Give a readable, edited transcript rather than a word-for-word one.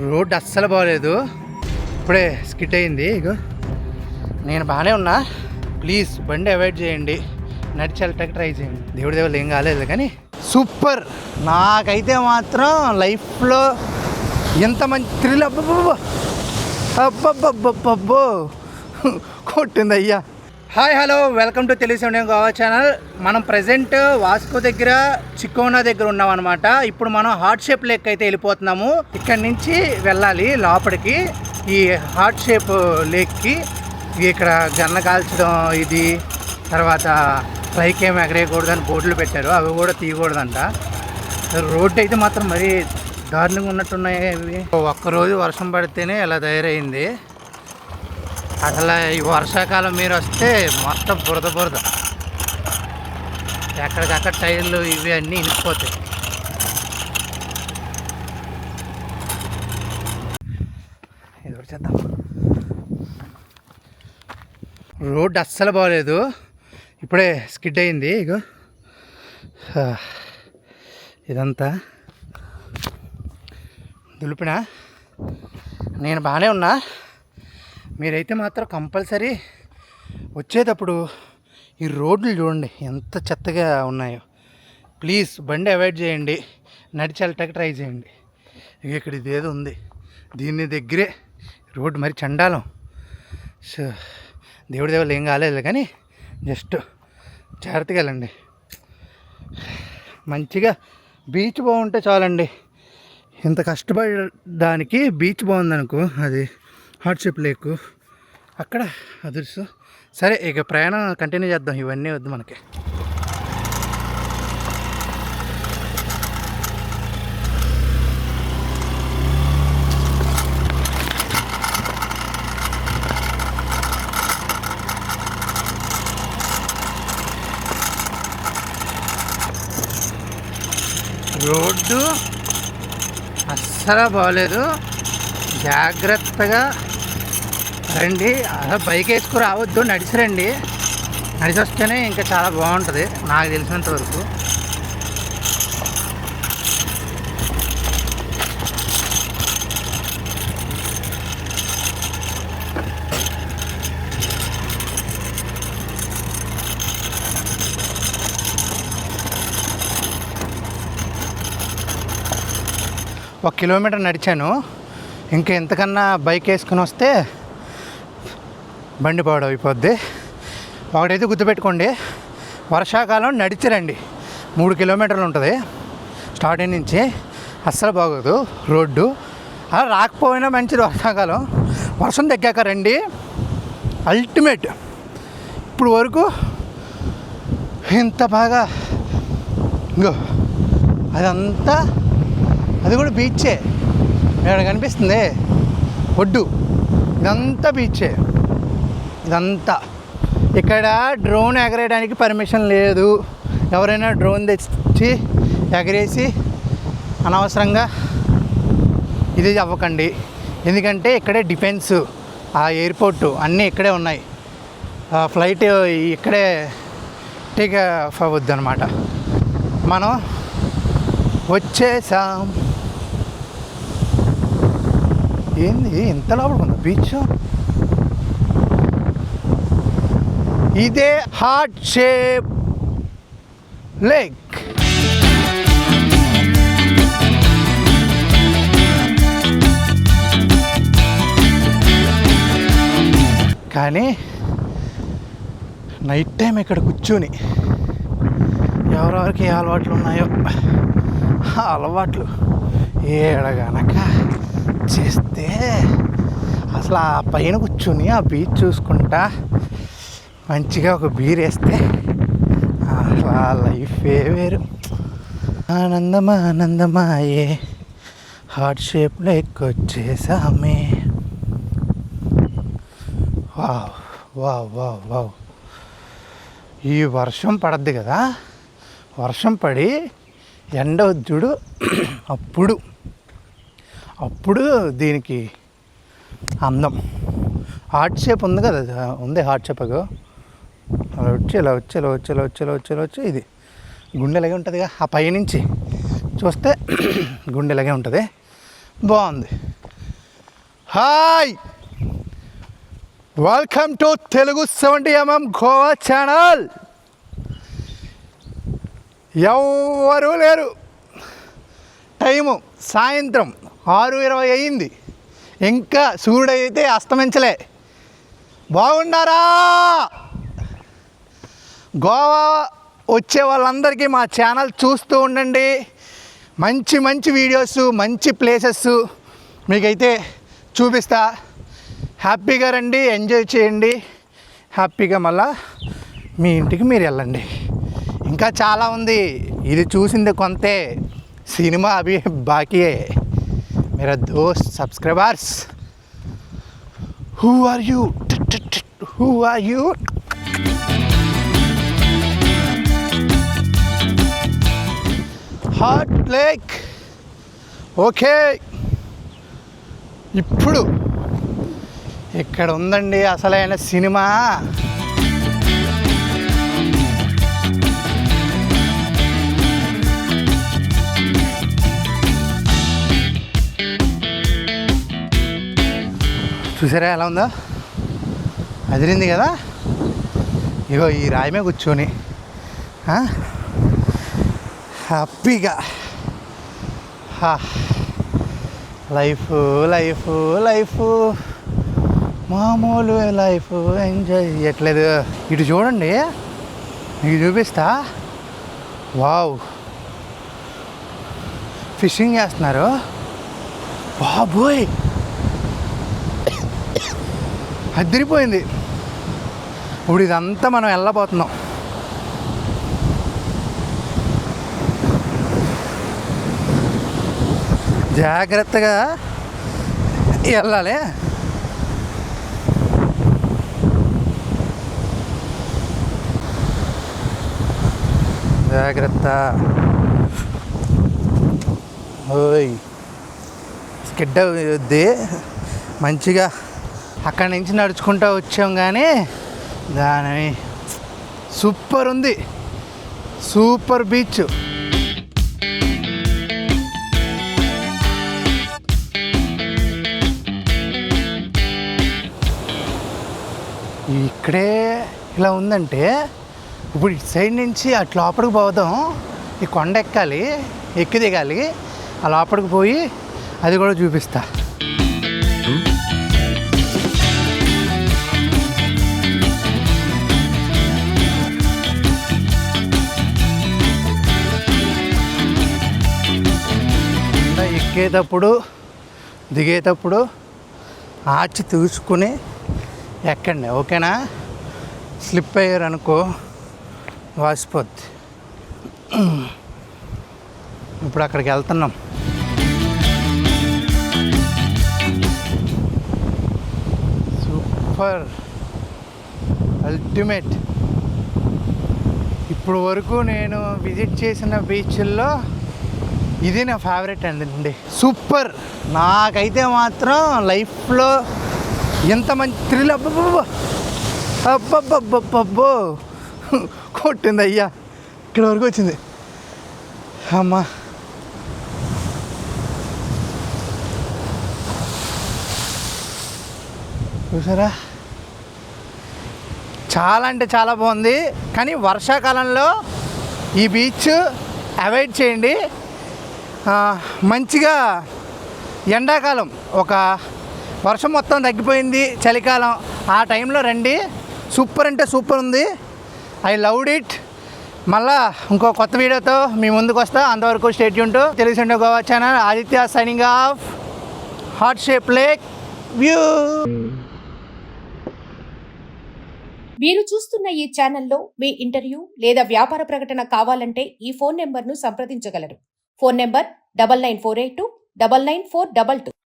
Road అస్సలు బాగోలేదు. ఇప్పుడే స్కిట్ అయింది. ఇగో నేను బాగానే ఉన్నా. ప్లీజ్ బండి అవాయిడ్ చేయండి, నడిచి వెళ్ళటానికి ట్రై చేయండి. దేవుడి దేవుళ్ళు ఏం కాలేదు కానీ సూపర్. నాకైతే మాత్రం లైఫ్లో ఎంత మంచి థ్రిల్ అబ్బబ్బబ్బబ్బబ్బో కొట్టింది అయ్యా. Hi hello, welcome to Telugu Indian Goa channel. మనం ప్రజెంట్ వాస్కో దగ్గర చికోనా దగ్గర ఉన్నాం అనమాట. ఇప్పుడు మనం హార్ట్ షేప్ లేక్ అయితే వెళ్ళిపోతున్నాము. ఇక్కడ నుంచి వెళ్ళాలి లోపలికి, ఈ హార్ట్ షేప్ లేక్కి. ఇక్కడ గన్న కాల్చడం, ఇది తర్వాత పైకి ఏమి ఎగరేయకూడదు అని బోర్డులు పెట్టారు, అవి కూడా తీయకూడదంట. రోడ్డు అయితే మాత్రం మరీ దారుణంగా ఉన్నట్టున్నాయి ఇవి. ఒక్కరోజు వర్షం పడితేనే ఇలా తయారైంది. అసలు ఈ వర్షాకాలం మీరు వస్తే మొత్తం బురద ఎక్కడికక్కడ టైర్లు ఇవి అన్నీ ఇనికిపోతాయి. ఇది ఒకటి చేద్దాం. రోడ్డు అస్సలు బాగోలేదు. ఇప్పుడే స్కిడ్ అయింది. ఇగో ఇదంతా దులిపిన. నేను బాగానే ఉన్నా. మీరైతే మాత్రం కంపల్సరీ వచ్చేటప్పుడు ఈ రోడ్లు చూడండి ఎంత చెత్తగా ఉన్నాయో. ప్లీజ్ బండి అవాయిడ్ చేయండి, నడిచి వెళ్ళటానికి ట్రై చేయండి. ఇక ఇక్కడ ఇదేదో ఉంది, దీని దగ్గరే రోడ్డు మరి చండాలం. సో దేవుడి దేవుళ్ళు ఏం కాలేదు కానీ జస్ట్ జాగ్రత్తగా వెళ్ళండి. మంచిగా బీచ్ బాగుంటే చాలండి. ఇంత కష్టపడడానికి బీచ్ బాగుందనుకో, అది హార్ట్ షేప్ లేకు అక్కడ అదుర్సు. సరే ఇక ప్రయాణం కంటిన్యూ చేద్దాం. ఇవన్నీ వద్దు మనకి. రోడ్డు అస్సలు బాగోలేదు. జాగ్రత్తగా రండి. అలా బైక్ వేసుకుని రావద్దు, నడిచి రండి. నడిచి వస్తేనే ఇంకా చాలా బాగుంటుంది నాకు తెలిసినంత వరకు. ఒక కిలోమీటర్ నడిచాను. ఇంకా ఎంతకన్నా బైక్ వేసుకుని వస్తే బండి పాడైపోద్ది. ఒకటైతే గుర్తుపెట్టుకోండి, వర్షాకాలం నడిచిరండి. 3 కిలోమీటర్లు ఉంటుంది స్టార్టింగ్ నుంచి. అస్సలు బాగోదు రోడ్డు. అలా రాకపోయినా మంచిది వర్షాకాలం. వర్షం తగ్గాక రండి, అల్టిమేట్. ఇప్పుడు వరకు ఇంత బాగా ఇంకో అదంతా, అది కూడా బీచే. ఇక్కడ కనిపిస్తుంది ఒడ్డు, ఇదంతా బీచే. ఇదంతా ఇక్కడ డ్రోన్ ఎగరేయడానికి పర్మిషన్ లేదు. ఎవరైనా డ్రోన్ తెచ్చి ఎగరేసి అనవసరంగా ఇది అవ్వకండి. ఎందుకంటే ఇక్కడే డిఫెన్స్, ఆ ఎయిర్పోర్టు అన్నీ ఇక్కడే ఉన్నాయి. ఫ్లైట్ ఇక్కడే టేక్ ఆఫ్ అవ్వద్దు అనమాట. మనం వచ్చేసాం. ఏంది ఇంత లోపలికి ఉంది బీచ్? ఇదే హార్ట్ షేప్ లేక్. కానీ నైట్ టైం ఇక్కడ కూర్చొని ఎవరెవరికి ఏ అలవాట్లు ఉన్నాయో ఆ అలవాట్లు ఏడగనక చేస్తే అసలు ఆ పైన కూర్చొని ఆ బీచ్ చూసుకుంటా మంచిగా ఒక బీర్ వేస్తే ఆ లైఫే వేరు. ఆనందమాయే హార్ట్ షేప్ లేక్ వచ్చేసామే. Wow wow wow wow. ఈ వర్షం పడద్ది కదా, వర్షం పడి ఎండ వద్దుడు అప్పుడు దీనికి అందం. హార్ట్ షేప్ ఉంది కదా, ఉంది హార్ట్ షేప్. అలా వచ్చి ఇది గుండెలాగే ఉంటుందిగా. ఆ పైనుంచి చూస్తే గుండెలాగే ఉంటుంది. బాగుంది. Hi, welcome to Telugu 70mm Goa channel. ఎవరు లేరు, టైము సాయంత్రం 6:20 అయింది, ఇంకా సూర్యుడు అయితే అస్తమించలే. బాగున్నారా? గోవా వచ్చే వాళ్ళందరికీ మా ఛానల్ చూస్తూ ఉండండి. మంచి మంచి వీడియోస్, మంచి ప్లేసెస్ మీకైతే చూపిస్తా. హ్యాపీగా రండి, ఎంజాయ్ చేయండి. హ్యాపీగా మళ్ళా మీ ఇంటికి మీరు వెళ్ళండి. ఇంకా చాలా ఉంది, ఇది చూసింది కొంతే, సినిమా అవి బాకీయే. मेरा दोस्त subscribers, who are you? Who are you? Heart lake. Okay, ఇప్పుడు ఇక్కడ ఉందండి అసలైన సినిమా. చూసారా ఎలా ఉందో? అదిరింది కదా. ఇగో ఈ రాయి కూర్చొని హ్యాపీగా లైఫ్ లైఫ్ లైఫ్ మామూలు లైఫ్ ఎంజాయ్ చేయట్లేదు. ఇటు చూడండి, మీకు చూపిస్తా. వావ్, ఫిషింగ్ చేస్తున్నారు. బాబోయ్, అదిరిపోయింది. ఇప్పుడు ఇదంతా మనం వెళ్ళబోతున్నాం. జాగ్రత్తగా వెళ్ళాలి. జాగ్రత్త. ఓయ్, స్కిడ్ అవుద్ది. మంచిగా అక్కడి నుంచి నడుచుకుంటూ వచ్చాం, కానీ దాని సూపర్ ఉంది, సూపర్ బీచ్. ఇక్కడే ఇలా ఉందంటే ఇప్పుడు ఇటు సైడ్ నుంచి అటు లోపలికి పోదాం. ఈ కొండ ఎక్కాలి, ఎక్కి దిగాలి. ఆ లోపలికి పోయి అది కూడా చూపిస్తా. ఎక్కేటప్పుడు దిగేటప్పుడు ఆచి తీసుకుని ఎక్కండి, ఓకేనా? స్లిప్ అయ్యారు అనుకో వాసిపోద్ది. ఇప్పుడు అక్కడికి వెళ్తున్నాం. Super ultimate. ఇప్పుడు వరకు నేను విజిట్ చేసిన బీచ్ల్లో ఇది నా ఫేవరెట్ అండి. సూపర్. నాకైతే మాత్రం లైఫ్లో ఎంత మంచి థ్రిల్. అబ్బబ్బబ్బబ్బబ్బో, కొట్టింది అయ్యా, ఇక్కడ వరకు వచ్చింది. అమ్మా, చూసారా? చాలా అంటే చాలా బాగుంది. కానీ వర్షాకాలంలో ఈ బీచ్ అవాయిడ్ చేయండి. మంచిగా ఎండాకాలం, ఒక వర్షం మొత్తం తగ్గిపోయింది, చలికాలం ఆ టైంలో రండి. సూపర్ అంటే సూపర్ ఉంది. I loved it. మళ్ళా ఇంకో కొత్త వీడియోతో మీ ముందుకు వస్తా. అంతవరకు stay tune to Telugu 70mm Goa channel. Aditya signing off. Heart shape lake view. మీరు చూస్తున్న ఈ ఛానల్లో మీ ఇంటర్వ్యూ లేదా వ్యాపార ప్రకటన కావాలంటే ఈ ఫోన్ నెంబర్ను సంప్రదించగలరు. Phone number 9948299422.